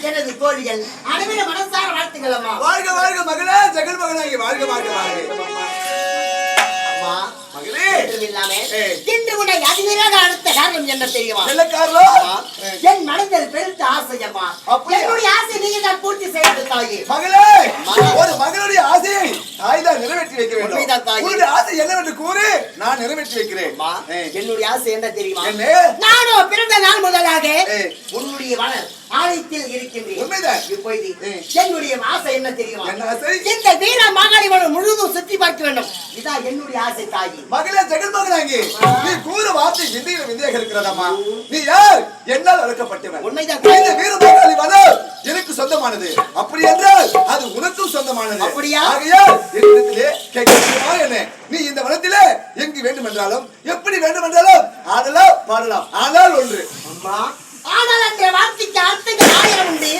எனது தோழிகள் அனைவர மனசார வாழ்த்துக்கள் அம்மா. வாழ்க வாழ்க மகளே, ஜெகன் மகனாகி வாழ்க வாழ்க வாழ்க. அம்மா மகளே, இன்று உன்னை அதிகமாக அடுத்த காரணம் என்ன தெரியுமா? என்ன காரணம்? என் மனதில் பெருத்த ஆசை அம்மா. என்னுடைய ஆசை நீங்க தான் பூர்த்தி செய்து தாயே. மகளே, ஒரு மகளுடைய ஆசையை தாய் தான் நிறைவேற்றி வைக்க வேண்டும். உன்னுடைய ஆசை என்னவென்று கூறு, நான் நிறைவேற்றி வைக்கிறேன். என்னுடைய ஆசை என்ன தெரியுமா? நானும் பிறந்த நாள் முதலாக உன்னுடைய ஆலயத்தில் இருக்கின்றேன். உண்மைதான். இப்போது என்னுடைய ஆசை என்ன தெரியுமா? என்ன ஆசை? இந்த வீர மாகாளிவனம் முழுவதும் சுற்றி பார்க்க வேண்டும். இதான் என்னுடைய ஆசை தாயி. மகளே, ஜெகன் மகனாகி நீ கூற வார்த்தை இந்தியில விந்தியாக இருக்கிறதம்மா. நீ யார்? என்னால் அழைக்கப்பட்டவன். உண்மைதான். இந்த வீர மாகாளி வனம் எனக்கு சொந்தமானது. அப்படி என்றால் அது உனக்கும் சொந்தமானது. அப்படியா? ஆகையால் என்னிடத்திலே கேட்கிறா என்ன? நீ இந்த வனத்திலே எங்கு வேண்டும் என்றாலும் எப்படி வேண்டும் என்றாலும் ஆடலாம் பாடலாம். ஆனால் ஒன்று அம்மா, ஆனால் என்ற வார்த்தைக்கு அர்த்தங்கள் ஆயிரம் உண்டு.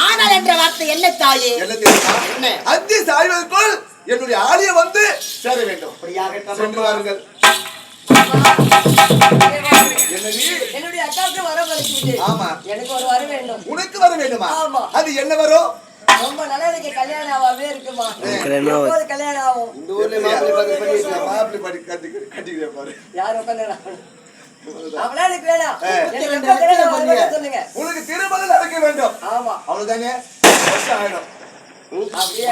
ஆனால் என்ற வார்த்தை என்ன தாயே? என்ன தெரியுமா? அந்தி சாய்வதற்குள் என்னுடைய ஆலயம் வந்து சேர வேண்டும். அப்படியாக சென்று வாருங்கள். என்னுடைய அக்காவுக்கு வர வரைக்கும். ஆமா, எனக்கு ஒரு வர வேண்டும். உனக்கு வர வேண்டுமா? ஆமா. அது என்ன வரும்? ரொம்ப நல்லா எனக்கு கல்யாணம் ஆகாமே இருக்குமா? கல்யாணம் ஆகும். இந்த ஊர்ல மாப்பிள்ளை படி கட்டிக்கிறேன் பாரு. யார் உட்காந்து அவளா எனக்கு வேணாம். எனக்கு எப்ப கல்யாணம் ஆகும் சொல்லுங்க. உனக்கு திருமணம் நடக்க வேண்டும். ஆமா, அவ்வளவுதானே. அப்படியே